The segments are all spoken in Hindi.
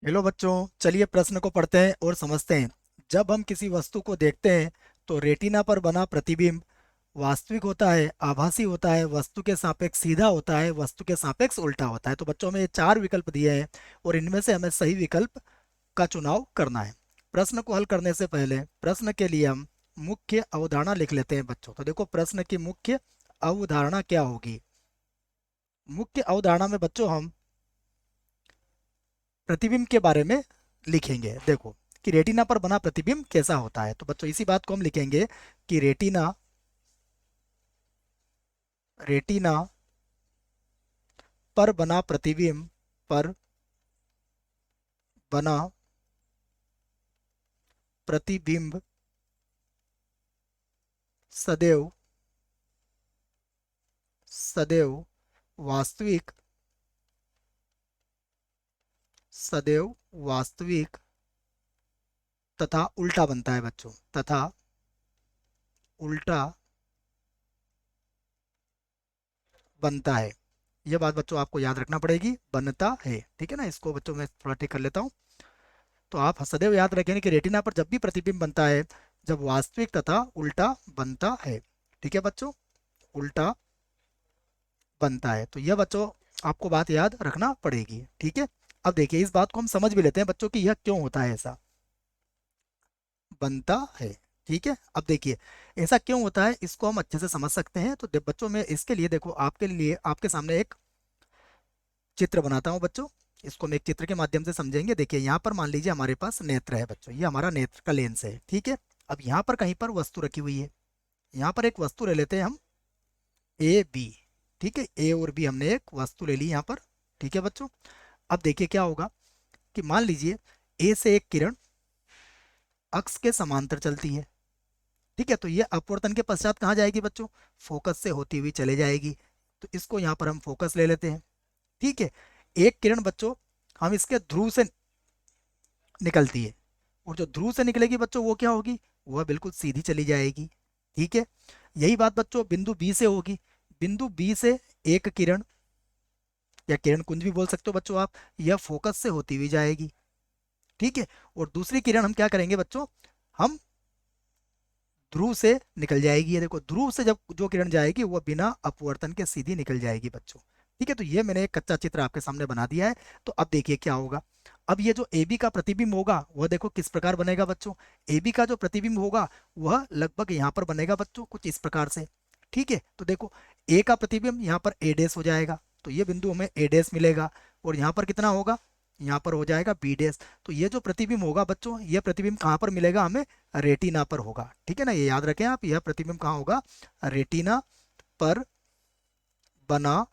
हेलो बच्चों, चलिए प्रश्न को पढ़ते हैं और समझते हैं। जब हम किसी वस्तु को देखते हैं तो रेटिना पर बना प्रतिबिंब वास्तविक होता है, आभासी होता है, वस्तु के सापेक्ष सीधा होता है, वस्तु के सापेक्ष उल्टा होता है। तो बच्चों में ये चार विकल्प दिए हैं और इनमें से हमें सही विकल्प का चुनाव करना है। प्रश्न को हल करने से पहले प्रश्न के लिए हम मुख्य अवधारणा लिख लेते हैं बच्चों। तो देखो, प्रश्न की मुख्य अवधारणा क्या होगी। मुख्य अवधारणा में बच्चों हम प्रतिबिंब के बारे में लिखेंगे। देखो कि रेटिना पर बना प्रतिबिंब कैसा होता है। तो बच्चों इसी बात को हम लिखेंगे कि रेटिना रेटिना पर बना प्रतिबिंब पर बना प्रतिबिंब सदैव सदैव वास्तविक सदैव वास्तविक तथा उल्टा बनता है बच्चों, तथा उल्टा बनता है। यह बात बच्चों आपको याद रखना पड़ेगी, बनता है। ठीक है ना, इसको बच्चों मैं थोड़ा ठीक कर लेता हूँ। तो आप सदैव याद रखें कि रेटिना पर जब भी प्रतिबिंब बनता है, जब वास्तविक तथा उल्टा बनता है। ठीक है बच्चों, उल्टा बनता है। तो यह बच्चों आपको बात याद रखना पड़ेगी। ठीक है, अब देखिए इस बात को हम समझ भी लेते हैं बच्चों कि यह क्यों होता है, ऐसा बनता है। ठीक है, अब देखिए ऐसा क्यों होता है, इसको हम अच्छे से समझ सकते हैं। तो बच्चों में इसके लिए देखो, आपके लिए आपके सामने एक चित्र बनाता हूँ बच्चों। इसको हम एक चित्र के माध्यम से समझेंगे। देखिए यहाँ पर मान लीजिए हमारे पास नेत्र है बच्चों, ये हमारा नेत्र का लेंस है। ठीक है, अब यहाँ पर कहीं पर वस्तु रखी हुई है। यहाँ पर एक वस्तु ले लेते हैं हम, ए बी। ठीक है, ए और बी हमने एक वस्तु ले ली यहाँ पर। ठीक है बच्चों, अब देखिए क्या होगा कि मान लीजिए ए से एक किरण अक्ष के समांतर चलती है। ठीक है, तो ये अपवर्तन के पश्चात कहाँ जाएगी बच्चों, फोकस से होती हुई चले जाएगी। तो इसको यहाँ पर हम फोकस ले लेते हैं। ठीक है, एक किरण बच्चों हम इसके ध्रुव से निकलती है, और जो ध्रुव से निकलेगी बच्चों वो क्या होगी, वह बिल्कुल सीधी चली जाएगी। ठीक है, यही बात बच्चों बिंदु बी से होगी। बिंदु बी से एक किरण, या किरण कुंज भी बोल सकते हो बच्चों आप, यह फोकस से होती हुई जाएगी। ठीक है, और दूसरी किरण हम क्या करेंगे बच्चों, हम ध्रुव से निकल जाएगी। ये देखो, ध्रुव से जब जो किरण जाएगी वह बिना अपवर्तन के सीधी निकल जाएगी बच्चों। ठीक है, तो ये मैंने एक कच्चा चित्र आपके सामने बना दिया है। तो अब देखिए क्या होगा। अब ये जो AB का प्रतिबिंब होगा वह देखो किस प्रकार बनेगा बच्चों। AB का जो प्रतिबिंब होगा वह लगभग यहाँ पर बनेगा बच्चों, कुछ इस प्रकार से। ठीक है, तो देखो A का प्रतिबिंब यहाँ पर A डैश हो जाएगा, तो ये बिंदु हमें A डैश मिलेगा। और यहाँ पर कितना होगा, यहाँ पर हो जाएगा B डैश। तो ये जो प्रतिबिंब होगा बच्चों, ये प्रतिबिंब कहाँ पर मिलेगा हमें, रेटिना पर होगा। ठीक है ना, ये याद रखें आप, यह प्रतिबिंब कहाँ होगा, रेटिना पर बना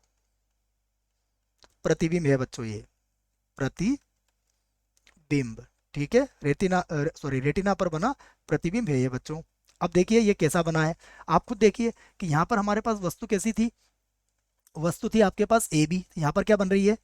प्रतिबिंब है बच्चों, ये प्रतिबिंब। ठीक है, रेटिना सॉरी रेटिना पर बना प्रतिबिंब है ये बच्चों। अब देखिए ये कैसा बना है, आप खुद देखिए कि यहाँ पर हमारे पास वस्तु कैसी थी, वस्तु थी आपके पास ए बी, यहाँ पर क्या बन रही है,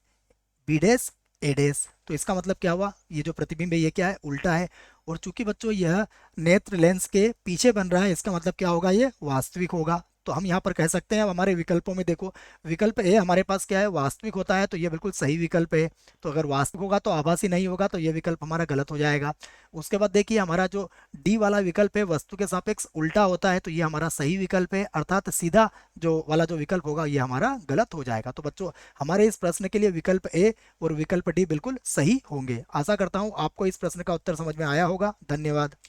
बी डैश ए डैश। तो इसका मतलब क्या हुआ, ये जो प्रतिबिंब है ये क्या है, उल्टा है। और चूंकि बच्चों यह नेत्र लेंस के पीछे बन रहा है, इसका मतलब क्या होगा, ये वास्तविक होगा। तो हम यहाँ पर कह सकते हैं, अब हमारे विकल्पों में देखो, विकल्प ए हमारे पास क्या है, वास्तविक होता है, तो ये बिल्कुल सही विकल्प है। तो अगर वास्तविक होगा तो आभासी नहीं होगा, तो ये विकल्प हमारा गलत हो जाएगा। उसके बाद देखिए हमारा जो डी वाला विकल्प है, वस्तु के सापेक्ष उल्टा होता है, तो ये हमारा सही विकल्प है, अर्थात सीधा जो वाला जो विकल्प होगा ये हमारा गलत हो जाएगा। तो बच्चों हमारे इस प्रश्न के लिए विकल्प ए और विकल्प डी बिल्कुल सही होंगे। आशा करता हूँ आपको इस प्रश्न का उत्तर समझ में आया होगा। धन्यवाद।